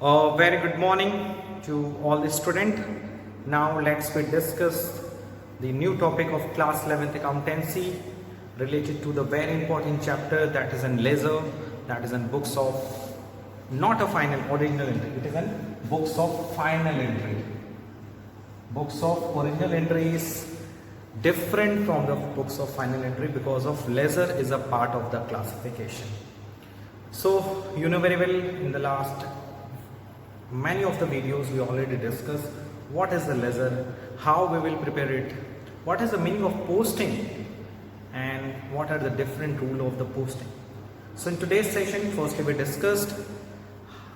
Very good morning to all the student. Now let's we discuss the new topic of class 11th accountancy related to the very important chapter that is in ledger, that is in books of not a final original entry, it is in books of final entry. Books of original entry is different from the books of final entry because of ledger is a part of the classification. So you know very well, in the last many of the videos we already discussed what is the ledger, how we will prepare it, what is the meaning of posting, and what are the different rules of the posting. So in today's session, firstly we discussed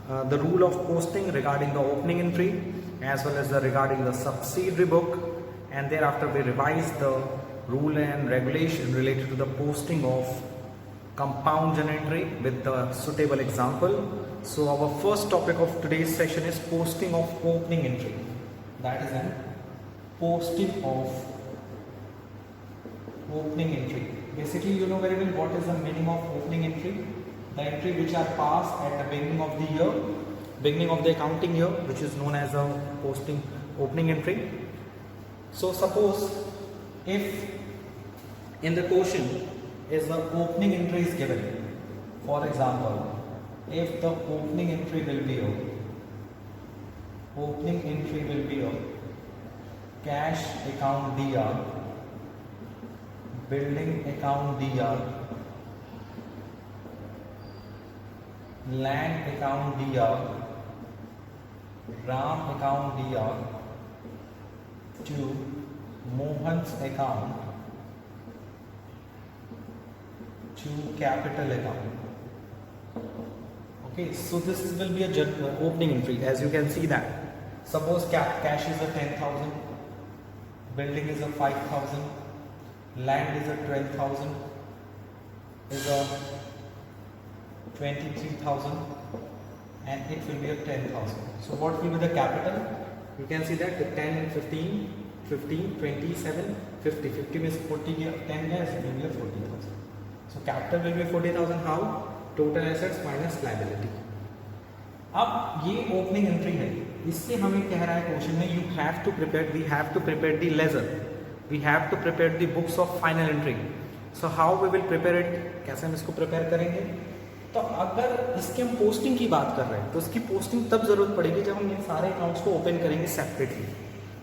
the rule of posting regarding the opening entry as well as regarding the subsidiary book, and thereafter we revised the rule and regulation related to the posting of compound journal entry with the suitable example. So our first topic of today's session is posting of opening entry. That is an posting of opening entry. Basically, you know very well what is the meaning of opening entry. The entry which are passed at the beginning of the year, beginning of the accounting year, which is known as a posting opening entry. So suppose if in the question is the opening entry is given. For example, if the opening entry will be a cash account DR, building account DR, land account DR, RAM account DR to Mohan's account to capital account. Okay, so this will be a opening entry. As you can see that, suppose cash is a 10,000, building is a 5,000, land is a 12,000, is a 23,000, and it will be a 10,000. So what will be the capital? You can see that the 10, 15, 15, 27, 50. 50 means 40, 10 years, it will be a 40,000. So capital will be 40,000. How? Total assets minus liability. अब ये opening entry है, इससे हमें कह रहा है question में we have to prepare the ledger, we have to prepare the books of final entry. So how we will prepare it, कैसे हम इसको प्रिपेयर करेंगे? तो अगर इसकी हम पोस्टिंग की बात कर रहे हैं तो इसकी पोस्टिंग तब जरूरत पड़ेगी जब हम ये सारे अकाउंट्स को ओपन करेंगे सेपरेटली.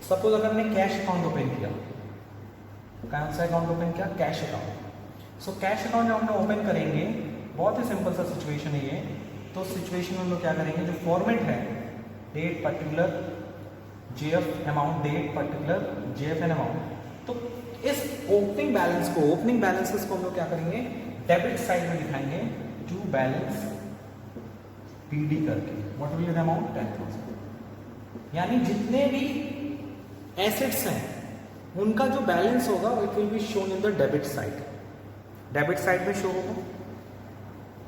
सपोज अगर हमने कैश अकाउंट ओपन किया, कौन सा अकाउंट ओपन किया? Cash account. सो कैश अकाउंट जब हम ओपन करेंगे, बहुत ही सिंपल सा सिचुएशन है ये. तो सिचुएशन में हम लोग क्या करेंगे, जो फॉर्मेट है date particular JF amount, date particular JF and amount, तो इस ओपनिंग बैलेंसेस को हम लोग क्या करेंगे, डेबिट साइड में दिखाएंगे टू बैलेंस पीडी करके. What will be the amount? 10,000. यानी जितने भी एसेट्स हैं उनका जो बैलेंस होगा it will be shown in the debit side. Debit side में शो होगा.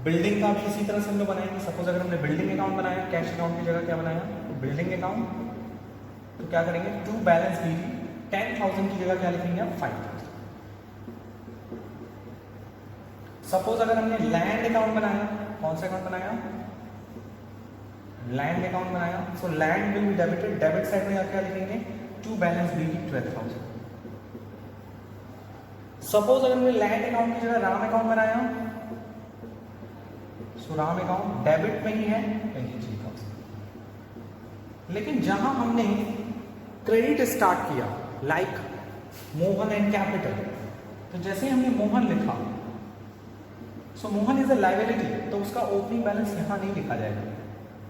बिल्डिंग का भी इसी तरह से हम लोग बनाएंगे. सपोज अगर हमने बिल्डिंग अकाउंट बनाया, कैश अकाउंट की जगह क्या बनाया, बिल्डिंग अकाउंट, तो क्या करेंगे, टू बैलेंस बीडी 10,000 की जगह क्या लिखेंगे आप? 5,000. सपोज अगर हमने लैंड अकाउंट बनाया, कौन सा अकाउंट बनाया? लैंड अकाउंट बनाया. So land will be debited, debit side में क्या लिखेंगे, टू बैलेंस बीडी 12,000. सपोज अगर हमने लैंड अकाउंट की जगह राम अकाउंट बनाया, सो राम अकाउंट डेबिट में ही है 23,000. लेकिन जहां हमने क्रेडिट स्टार्ट किया लाइक मोहन एंड कैपिटल, तो जैसे ही हमने मोहन लिखा, सो मोहन इज अ लायबिलिटी, तो उसका ओपनिंग बैलेंस यहां नहीं लिखा जाएगा,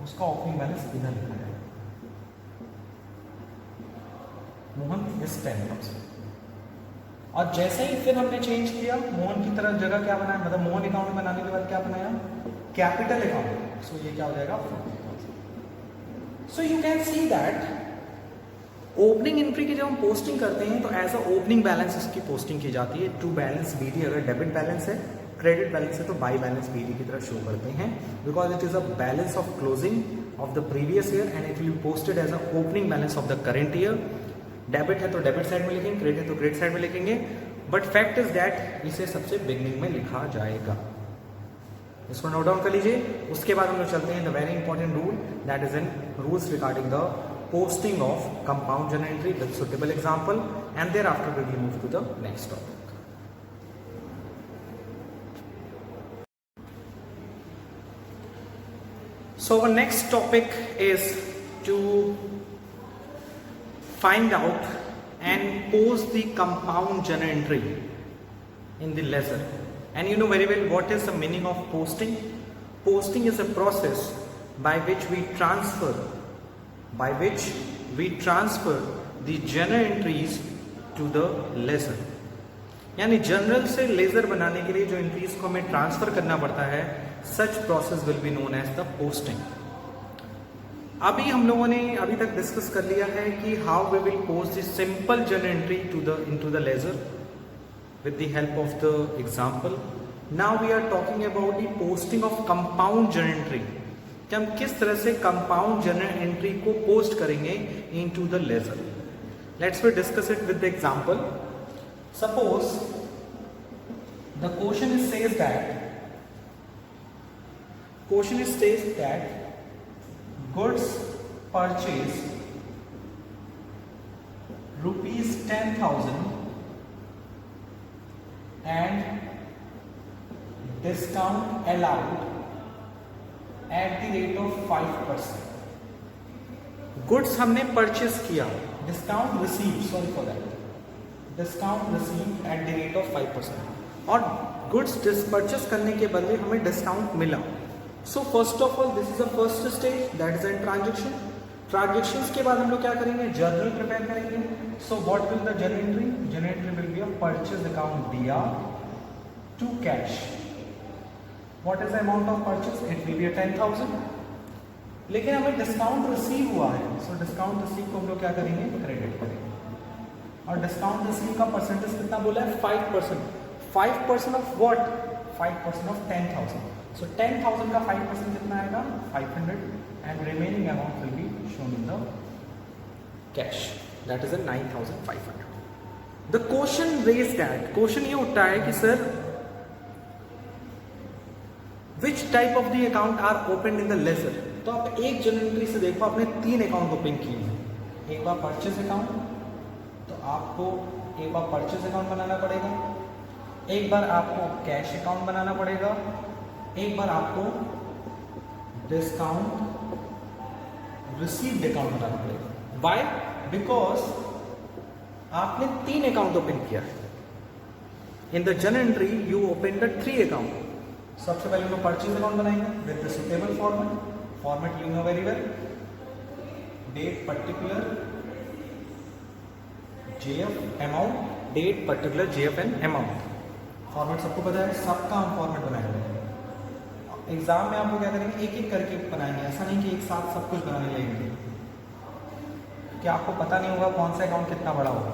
उसका ओपनिंग बैलेंस इधर लिखा जाएगा. मोहन इज 10,000. और जैसे ही फिर हमने चेंज किया, मोहन की तरह जगह क्या बनाया, मतलब मोहन अकाउंट बनाने के बाद क्या बनाया, कैपिटल अकाउंट. सो ये क्या हो जाएगा, 40,000. So you can see that opening entry की जब हम पोस्टिंग करते हैं तो एज अ ओपनिंग बैलेंस इसकी पोस्टिंग की जाती है. टू बैलेंस बीडी अगर डेबिट बैलेंस है, क्रेडिट बैलेंस है तो बाई बैलेंस बीडी की तरह शो करते हैं, because it is a balance of closing of the previous year and it will be posted as a opening balance of the current year. Debit है तो debit side में लिखेंगे, credit है तो क्रेडिट साइड में लिखेंगे, बट फैक्ट इज दैट इसे सबसे बिगनिंग में लिखा जाएगा. इसको नोट डाउन कर लीजिए। उसके बाद हम लोग चलते हैं the very important rule that is in rules regarding the posting of compound journal entry with suitable example and thereafter we will move to the next topic. So our next topic is to find out and post the compound journal entry in the ledger. And you know very well what is the meaning of posting. Posting is a process by which we transfer the journal entries to the ledger. यानी journal से laser बनाने के लिए जो entries को हमें transfer करना पड़ता है, such process will be known as the posting. अभी हम लोगों ने अभी तक डिस्कस कर लिया है कि how we will post the simple journal entry into the ledger with the help of the example. Now we are talking about the posting of compound journal entry. कि हम किस तरह से compound journal entry को post करेंगे into the ledger. Let's we discuss it with the example. Suppose the question says that goods purchased rupees 10,000 and discount allowed at the rate of 5%. Goods हमने purchase किया, discount receive, sorry for that, discount receive at the rate of 5%, और goods purchase करने के बदले हमें discount मिला। So first of all this is the first stage that is an transaction. Transactions के बाद हम लोग क्या करेंगे, जर्नल प्रिपेयर करेंगे। So what will the journal entry? Journal entry will be a purchase account दिया to cash. What is the amount of purchase? It will be 10,000। लेकिन हमें डिस्काउंट रिसीव हुआ है, सो डिस्काउंट रिसीव को हम लोग क्या करेंगे, क्रेडिट करेंगे। और डिस्काउंट रिसीव का परसेंटेज कितना बोला है? 5%। 5% ऑफ व्हाट? 5% ऑफ 10,000। सो 10,000 का 5% कितना आएगा? 500, and remaining amount will be shown in the cash, that is a 9,500. The question raised that, question ये उठता है कि sir which type of the account are opened in the ledger? तो आप एक जर्नल एंट्री से देखो, आपने 3 अकाउंट ओपन किए हैं। एक बार परचेज अकाउंट, तो आपको एक बार परचेज अकाउंट बनाना पड़ेगा, एक बार आपको कैश अकाउंट बनाना पड़ेगा, एक बार आपको डिस्काउंट रिसीव्ड अकाउंट बनाना पड़ेगा। वाई? बिकॉज आपने 3 अकाउंट ओपन किया है। In the journal entry you open the 3 account. सबसे पहले हम लोग परचेज अकाउंट बनाएंगे with the suitable format you know very well, date particular JF amount, date particular JF and amount. Format सबको पता है, सबका हम फॉर्मेट बनाएंगे। एग्जाम में आपको क्या करेंगे, एक एक करके बनाएंगे, ऐसा नहीं कि एक साथ सब कुछ बनाने लगेंगे, क्योंकि आपको पता नहीं होगा कौन सा अकाउंट कितना बड़ा होगा।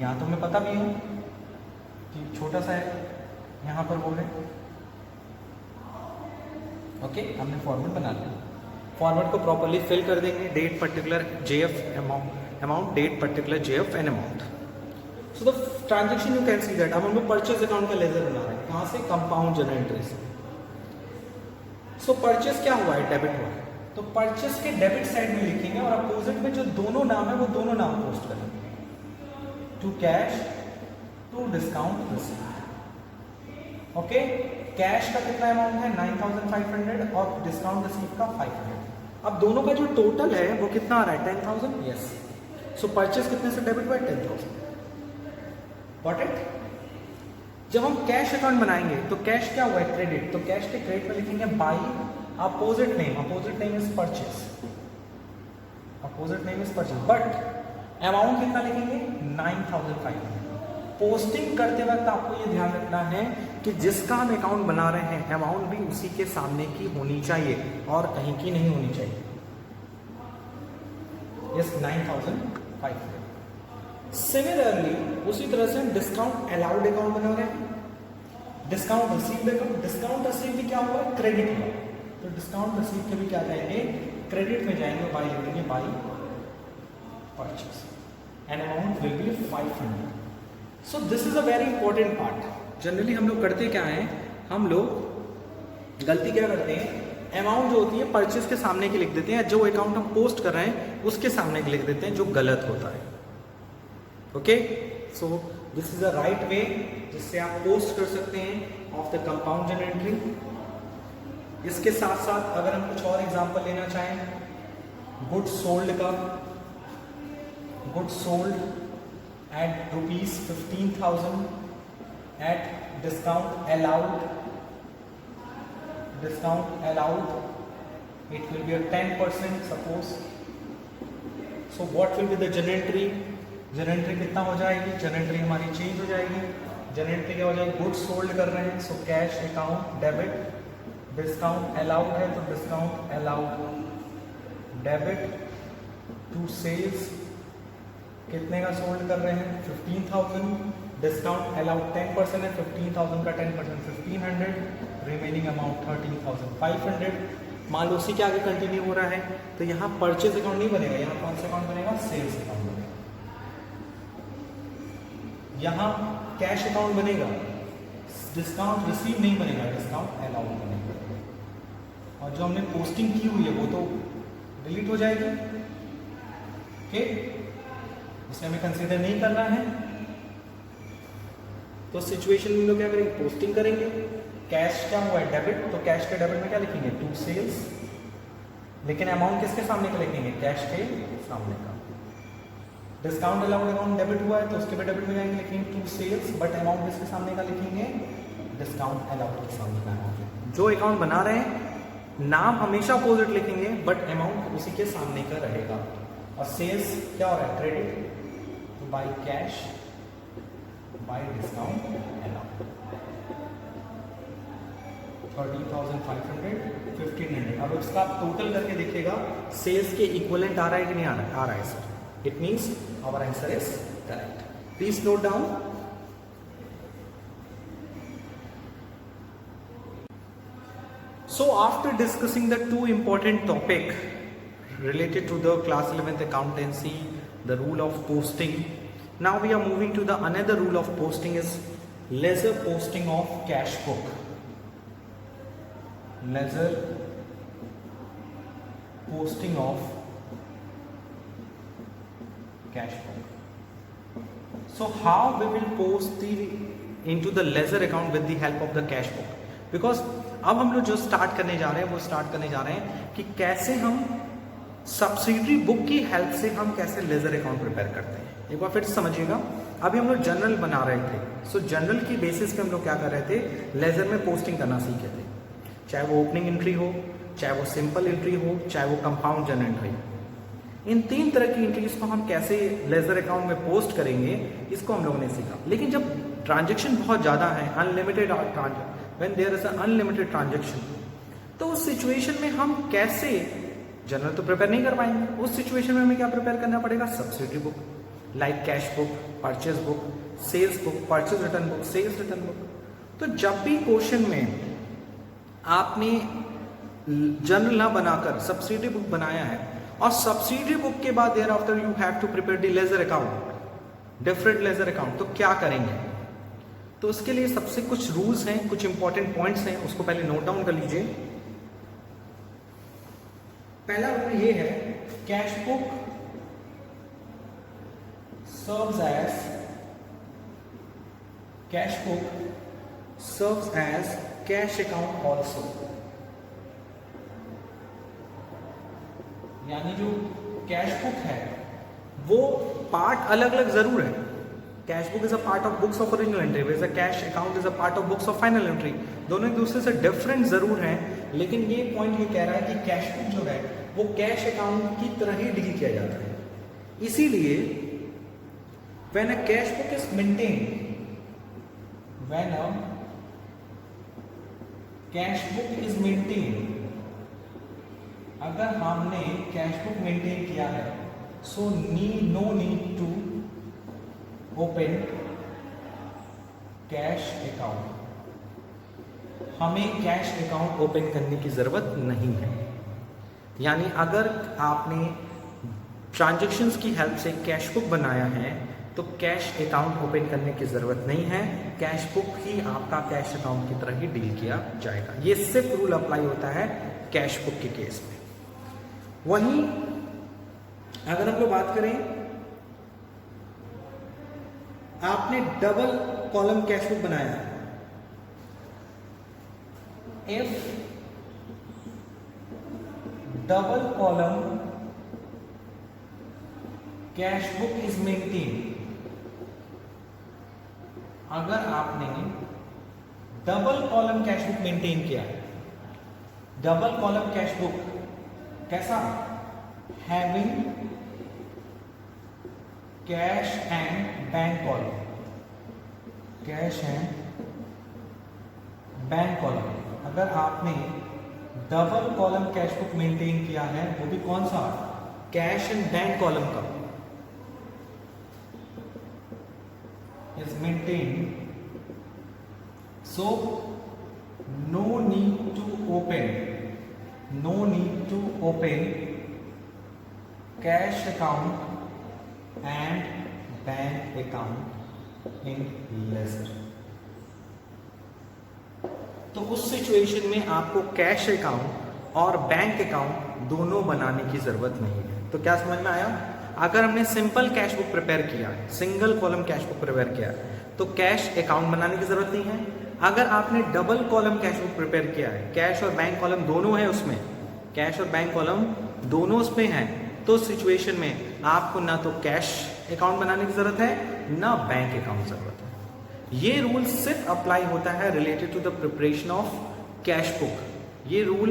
यहाँ तो हमें पता भी हो कि छोटा सा है, यहाँ पर बोल रहे ओके, हमने फॉर्मेट बना लिया। फॉर्मेट को प्रॉपरली फिल कर देंगे, date particular JF amount, date particular JF and amount. So the transaction you can see that. अब हम लोग परचेज अकाउंट का लेजर बना रहे हैं, कहाँ से? कंपाउंड जर्नल एंट्री से। सो परचेस क्या हुआ है? डेबिट हुआ है, तो परचेस के डेबिट साइड में लिखेंगे और अपोजिट में जो दोनों नाम है वो दोनों नाम पोस्ट करेंगे, to cash, to discount receive. Okay, cash का कितना अमाउंट है? 9,500 और डिस्काउंट रिसीव का 500। अब दोनों का जो टोटल है वो कितना आ रहा है? 10,000। यस, सो परचेस कितने से डेबिट हुआ है? 10,000। Got it? जब हम कैश अकाउंट बनाएंगे तो कैश क्या हुआ है? क्रेडिट। तो कैश के क्रेडिट में लिखेंगे by opposite name is purchase, opposite name is purchase, but amount कितना लिखेंगे? 9,500। पोस्टिंग करते वक्त आपको ये ध्यान रखना है कि जिसका हम अकाउंट बना रहे हैं अमाउंट भी उसी के सामने की होनी चाहिए और कहीं की नहीं होनी चाहिए। यस, 9,500। सिमिलरली उसी तरह से हम डिस्काउंट अलाउड अकाउंट बना रहे हैं, discount received account. Discount receive भी क्या हुआ? क्रेडिट हुआ, तो डिस्काउंट रिसीव के भी क्या जाएंगे? क्रेडिट में जाएंगे, बाई लिखेंगे, by purchase, and amount will be 500। So this is a very important part. Generally हम लोग करते क्या है, हम लोग गलती क्या करते हैं, अमाउंट जो होती है परचेज के सामने की लिख देते हैं, जो अकाउंट हम पोस्ट कर रहे हैं उसके सामने की लिख देते हैं, जो गलत होता है। Okay, so this is a right way जिससे आप पोस्ट कर सकते हैं of the compound journal entry. इसके साथ साथ अगर हम कुछ और एग्जांपल लेना चाहें, गुड्स सोल्ड का, goods sold at ₹15,000 at discount allowed, discount allowed, it will be a 10% suppose. So what will be the journal entry? journal entry कितना हो जाएगी, journal entry हमारी चेंज हो जाएगी। journal entry क्या हो जाएगी, गुड्स सोल्ड कर रहे हैं, so cash account debit, discount allowed है तो discount allowed debit to sales, कितने का सोल्ड कर रहे हैं 15,000, डिस्काउंट अलाउड 10% है, 15,000 का 10% 1500, रिमेनिंग अमाउंट 13,500। मान लो उसी के आगे कंटिन्यू हो रहा है तो यहाँ परचेज अकाउंट नहीं बनेगा, यहाँ कौन सा अकाउंट बनेगा, सेल्स अकाउंट बनेगा। यहाँ कैश अकाउंट बनेगा, डिस्काउंट रिसीव नहीं बनेगा, डिस्काउंट अलाउड बनेगा। और जो हमने पोस्टिंग की हुई है वो तो डिलीट हो जाएगी। ओके, इसे हमें कंसीडर नहीं करना है। तो सिचुएशन में लोग क्या करेंगे, पोस्टिंग करेंगे, कैश क्या हुआ है डेबिट, तो कैश के डेबिट में क्या लिखेंगे, टू सेल्स, लेकिन अमाउंट किसके सामने का लिखेंगे, कैश के सामने का। डिस्काउंट अलाउड अकाउंट डेबिट हुआ है तो उसके भी डेबिट में जाएंगे, लिखेंगे टू सेल्स, बट अमाउंट किसके सामने का लिखेंगे, डिस्काउंट अलाउड के सामने का अमाउंट। जो अकाउंट बना रहे हैं नाम हमेशा अपोजिट लिखेंगे बट अमाउंट उसी के सामने का रहेगा। और सेल्स क्या हो रहा है, क्रेडिट, तो by cash, bye discount allowed, 30,500, 1500। अब इसका आप टोटल करके देखिएगा सेल्स के इक्विवेलेंट आ रहा है कि नहीं आ रहा है, आ रहा है sir. It means our answer is correct. Please note down. So after discussing the two important topic related to the class 11th accountancy, the rule of posting, now we are moving to the another rule of posting is ledger posting of cash book. Ledger posting of cash book. So how we will post into the ledger account with the help of the cash book? Because अब हम लोग जो start करने जा रहे हैं वो start करने जा रहे हैं कि कैसे हम सब्सिडरी बुक की हेल्प से हम कैसे लेजर अकाउंट प्रिपेयर करते हैं। एक बार फिर समझिएगा, अभी हम लोग जनरल बना रहे थे, सो जनरल की बेसिस पे हम लोग क्या कर रहे थे, लेजर में पोस्टिंग करना सीखे थे, चाहे वो ओपनिंग एंट्री हो, चाहे वो सिंपल एंट्री हो, चाहे वो कंपाउंड जर्नल एंट्री। इन तीन तरह की एंट्रीज को हम कैसे लेजर अकाउंट में पोस्ट करेंगे इसको हम लोगों ने सीखा। लेकिन जब ट्रांजेक्शन बहुत ज़्यादा है, unlimited when there is an unlimited transaction, तो उस सिचुएशन में हम कैसे जनरल तो प्रिपेयर नहीं कर पाएंगे। उस सिचुएशन में हमें क्या प्रिपेयर करना पड़ेगा, subsidiary book, like cash book, purchase book, sales book, purchase return book, sales return book. तो जब भी क्वेश्चन में आपने जनरल ना बनाकर सब्सिडरी बुक बनाया है और सब्सिडरी बुक के बाद thereafter you have to prepare the ledger account, different ledger account, तो क्या करेंगे। तो उसके लिए सबसे कुछ रूल्स हैं, कुछ इंपॉर्टेंट पॉइंट्स हैं, उसको पहले नोट डाउन कर लीजिए। पहला रूल ये है, cash book serves as cash account also. यानी जो कैश बुक है वो पार्ट अलग अलग जरूर है। Cash book is a part of books of original entry, वैसे cash account is a part of books of final entry. दोनों एक दूसरे से डिफरेंट जरूर हैं, लेकिन ये पॉइंट ये कह रहा है कि कैश बुक जो है वो कैश अकाउंट की तरह ही डील किया जाता है। इसीलिए when a cash book is maintained, when a cash book is maintained, अगर हमने कैश बुक मेंटेन किया है, so no need to open cash account. हमें कैश अकाउंट ओपन करने की जरूरत नहीं है। यानी अगर आपने ट्रांजैक्शंस की हेल्प से कैश बुक बनाया है तो तो कैश अकाउंट ओपन करने की ज़रूरत नहीं है, कैश बुक ही आपका कैश अकाउंट की तरह ही डील किया जाएगा। ये सिर्फ रूल अप्लाई होता है कैश बुक के केस में। वहीं अगर हम लोग बात करें, आपने डबल कॉलम कैश बुक बनाया, if double column cash book is maintain, अगर आपने double column cash book maintain किया, डबल कॉलम कैश बुक कैसा, having cash and bank column, cash and bank column, अगर आपने double column cash book maintain किया है, वो भी कौन सा, कैश एंड बैंक कॉलम का is maintained, so no need to open cash account and bank account in ledger। तो उस सिचुएशन में आपको कैश अकाउंट और बैंक अकाउंट दोनों बनाने की जरूरत नहीं है। तो क्या समझ में आया, अगर हमने सिंपल कैश बुक प्रिपेयर किया है, single column cash book prepare किया है, तो कैश अकाउंट बनाने की जरूरत नहीं है। अगर आपने double column cash book prepare किया है, कैश और बैंक कॉलम दोनों है उसमें, कैश और बैंक कॉलम दोनों उसमें हैं, तो सिचुएशन में आपको ना तो कैश अकाउंट बनाने की जरूरत है ना बैंक अकाउंट जरूरत है। ये रूल सिर्फ अप्लाई होता है related to the preparation of cash book. ये rule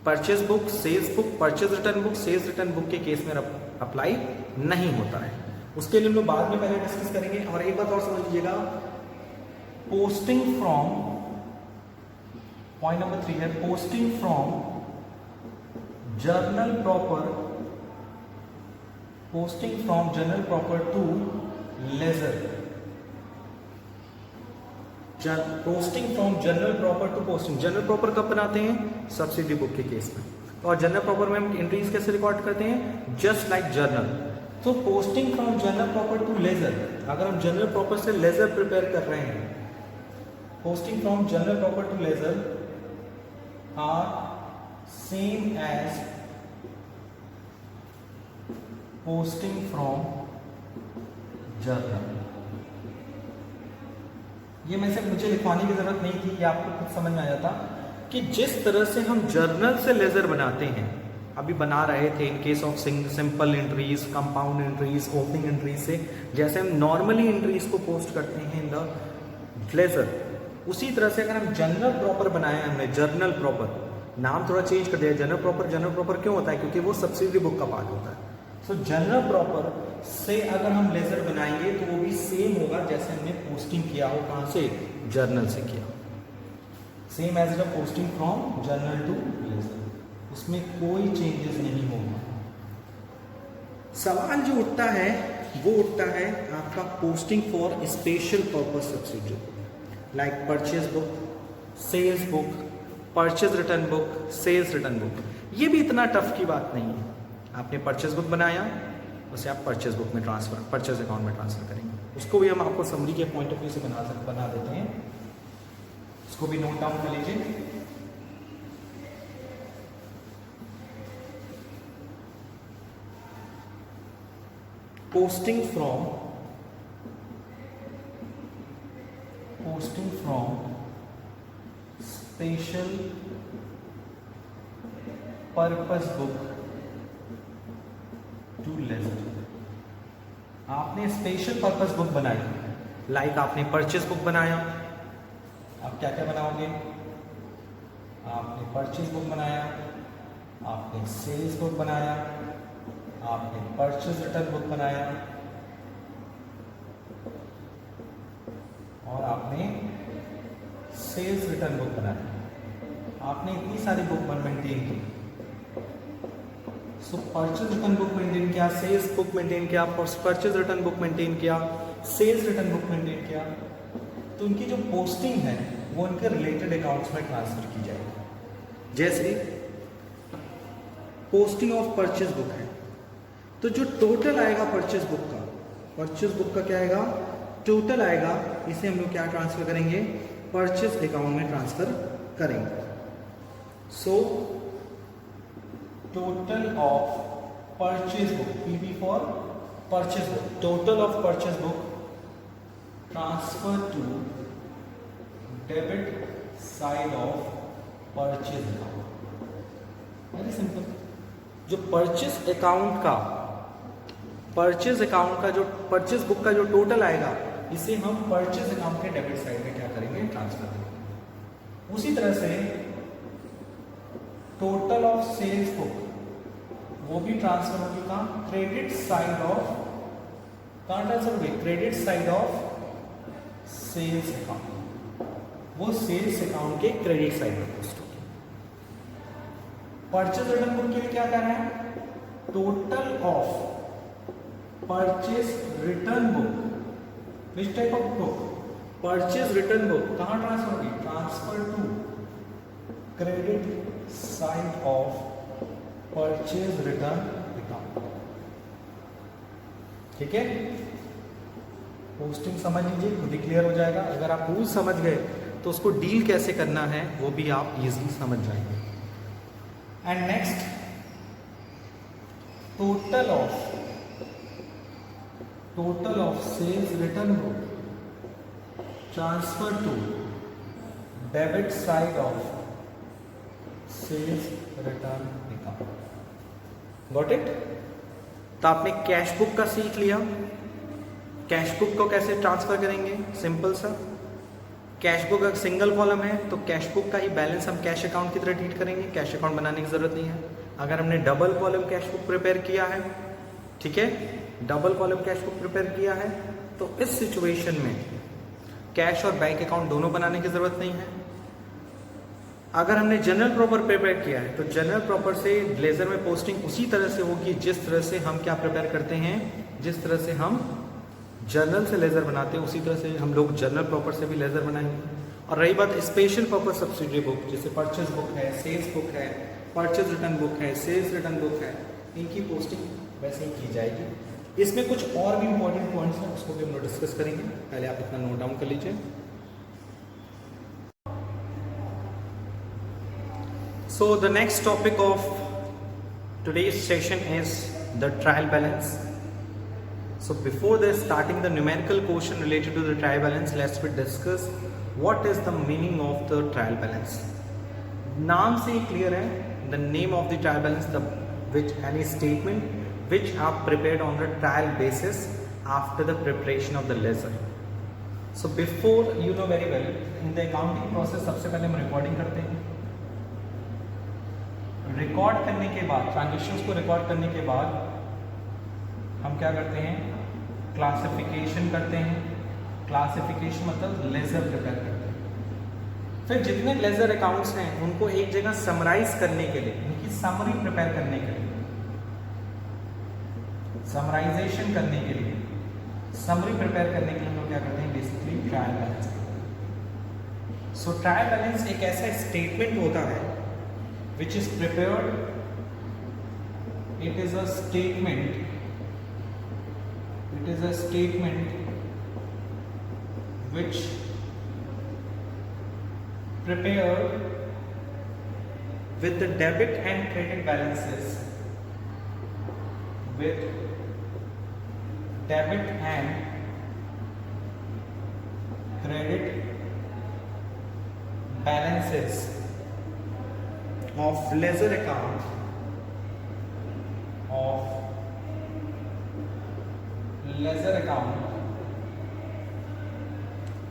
purchase book, sales book, purchase return book, sales return book के केस में अप्लाई नहीं होता है। उसके लिए हम लोग बाद में पहले डिस्कस करेंगे। और एक बात और समझ लीजिएगा, पोस्टिंग फ्रॉम, पॉइंट नंबर 3 है, posting from journal proper, posting from journal proper to ledger, posting from general proper to posting. General proper कब बनाते हैं, सब्सिडी बुक के केस में। और जनरल प्रॉपर में हम एंट्रीज कैसे रिकॉर्ड करते हैं, जस्ट लाइक जर्नल। तो posting from general proper to ledger, अगर हम जनरल प्रॉपर से लेजर प्रिपेयर कर रहे हैं, posting from general proper to ledger are same as posting from journal. ये में से मुझे लिखवाने की जरूरत नहीं थी, ये आपको खुद समझ में आ जाता कि जिस तरह से हम जर्नल से लेजर बनाते हैं, अभी बना रहे थे in case of simple entries, compound entries, opening entries से, जैसे हम नॉर्मली एंट्रीज को पोस्ट करते हैं इन द लेजर, उसी तरह से अगर हम जनरल प्रॉपर बनाया, हमने जर्नल प्रॉपर, नाम थोड़ा चेंज कर दिया, जनरल प्रॉपर क्यों होता है, क्योंकि वो सब्सिडी बुक का पार्ट होता है। सो जनरल प्रॉपर से अगर हम लेजर बनाएंगे तो वो भी सेम होगा जैसे हमने पोस्टिंग किया हो, कहाँ से, जर्नल से किया, same as the posting from journal to ledger, उसमें कोई चेंजेस नहीं होगा। सवाल जो उठता है वो उठता है आपका posting for special purpose subsidy, like purchase book, sales book, purchase return book, sales return book. ये भी इतना टफ की बात नहीं है। आपने परचेज बुक बनाया, उसे आप परचेज बुक में ट्रांसफर, परचेज अकाउंट में ट्रांसफर करेंगे। उसको भी हम आपको समरी के पॉइंट ऑफ व्यू से बना देते हैं, उसको भी नोट डाउन कर लीजिए। Posting from special purpose book to ledger. आपने स्पेशल पर्पस बुक बनाई, लाइक आपने परचेज बुक बनाया, आप क्या क्या बनाओगे, आपने परचेज बुक बनाया, आपने सेल्स बुक बनाया, आपने परचेज रिटर्न बुक बनाया, और आपने सेल्स रिटर्न बुक बनाया। आपने इतनी सारी बुक मेंटेन की। सो परचेज रिटर्न बुक मेंटेन किया, सेल्स बुक मेंटेन किया, परचेज रिटर्न बुक मेंटेन किया, सेल्स रिटर्न बुक मेंटेन किया, तो उनकी जो पोस्टिंग है वो उनके रिलेटेड अकाउंट्स में ट्रांसफर की जाएगी। जैसे पोस्टिंग ऑफ परचेज बुक है, तो जो टोटल आएगा परचेज बुक का परचेज बुक का क्या आएगा, टोटल आएगा, इसे हम लोग क्या ट्रांसफर करेंगे, परचेज अकाउंट में ट्रांसफर करेंगे। So total of purchase book, PB for purchase book, total of purchase book transfer to debit side of purchase account. Very simple. जो परचेज अकाउंट का जो परचेज बुक का जो टोटल आएगा, इसे हम परचेज अकाउंट के डेबिट साइड में क्या करेंगे, ट्रांसफर करेंगे। उसी तरह से टोटल ऑफ सेल्स बुक, वो भी ट्रांसफर होगी कहाँ, क्रेडिट साइड ऑफ, कहाँ ट्रांसफर होगी, credit side of sales account, वो सेल्स अकाउंट के क्रेडिट साइड में पोस्ट होगी। परचेज रिटर्न बुक के लिए क्या करना है, total of purchase return book, which type of book, purchase return book कहाँ ट्रांसफर होगी, transfer to credit side of purchase return account. ठीक है, पोस्टिंग समझ लीजिए, खुद ही क्लियर हो जाएगा। अगर आप रूल समझ गए तो उसको डील कैसे करना है वो भी आप इजीली समझ जाएंगे। And next, total of sales return book transfer to debit side of sales return account. Got it. तो आपने कैश बुक का सीख लिया। कैश बुक को कैसे ट्रांसफर करेंगे, सिंपल सा, कैश बुक अगर सिंगल कॉलम है तो कैश बुक का ही बैलेंस हम कैश अकाउंट की तरह ट्रीट करेंगे, कैश अकाउंट बनाने की जरूरत नहीं है। अगर हमने double column cash book prepare किया है, ठीक है, double column cash book prepare किया है, तो इस सिचुएशन में कैश और बैंक अकाउंट दोनों बनाने की जरूरत नहीं है। अगर हमने जनरल प्रॉपर प्रिपेयर किया है तो जनरल प्रॉपर से लेजर में पोस्टिंग उसी तरह से होगी जिस तरह से हम क्या प्रिपेयर करते हैं, जिस तरह से हम जर्नल से लेजर बनाते हैं उसी तरह से हम लोग जर्नल प्रॉपर से भी लेजर बनाएंगे। और रही बात स्पेशल पर्पस सब्सिडरी बुक, जैसे परचेज बुक है, सेल्स बुक है, परचेज रिटर्न बुक है, सेल्स रिटर्न बुक है, इनकी पोस्टिंग वैसे ही की जाएगी। इसमें कुछ और भी इंपॉर्टेंट पॉइंट्स हैं, उसको भी हम लोग डिस्कस करेंगे। पहले आप इतना नोट डाउन कर लीजिए। So the next topic of today's session is the trial balance. So before this, starting the numerical question related to the trial balance, let's discuss what is the meaning of the trial balance. नाम से ही clear है, the name of the trial balance, the which any statement which are prepared on the trial basis after the preparation of the ledger. So before, you know very well, in the accounting process सबसे पहले हम recording करते हैं। Record करने के बाद, transactions को record करने के बाद हम क्या करते हैं, क्लासिफिकेशन करते हैं। क्लासिफिकेशन मतलब लेजर प्रिपेयर करते हैं। फिर जितने लेजर अकाउंट्स हैं उनको एक जगह समराइज करने के लिए, उनकी समरी प्रिपेयर करने के लिए, समराइजेशन करने के लिए, समरी प्रिपेयर करने के लिए हम लोग क्या करते हैं, बेसिकली ट्रायल बैलेंस करते हैं। सो ट्रायल बैलेंस एक ऐसा स्टेटमेंट होता है which is prepared, it is a statement which prepared with the debit and credit balances, with debit and credit balances of ledger account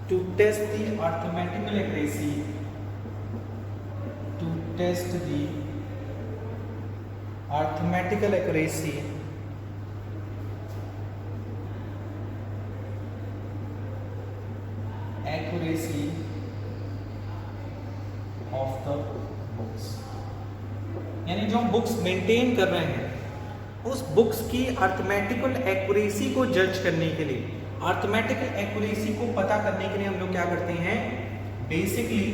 to test the arithmetical accuracy, of the books। यानी जो हम books maintain कर रहे हैं उस books की arithmetical accuracy को जज करने के लिए, अर्थमेटिकल एक्यूरेसी को पता करने के लिए हम लोग क्या करते हैं, बेसिकली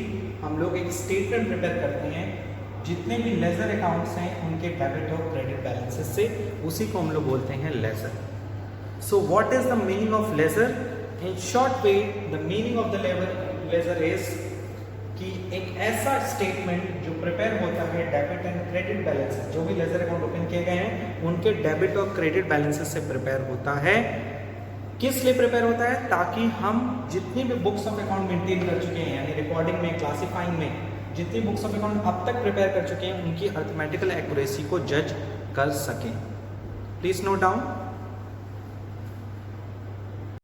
हम लोग एक स्टेटमेंट प्रिपेयर करते हैं जितने भी लेजर अकाउंट्स हैं उनके डेबिट और क्रेडिट बैलेंसेस से, उसी को हम लोग बोलते हैं laser. So what is the meaning of ledger? In short way, the meaning of the ledger is कि एक ऐसा स्टेटमेंट जो प्रिपेयर होता है डेबिट एंड क्रेडिट बैलेंस, जो भी लेजर अकाउंट ओपन किए गए हैं उनके डेबिट और क्रेडिट बैलेंसेस से प्रिपेयर होता है। किस लिए प्रिपेयर होता है? ताकि हम जितनी भी बुक्स ऑफ अकाउंट मेंटेन कर चुके हैं, यानी रिकॉर्डिंग में, क्लासिफाइंग में जितनी बुक्स ऑफ अकाउंट अब तक प्रिपेयर कर चुके हैं उनकी अर्थमेटिकल एक्यूरेसी को जज कर सकें। Please note down.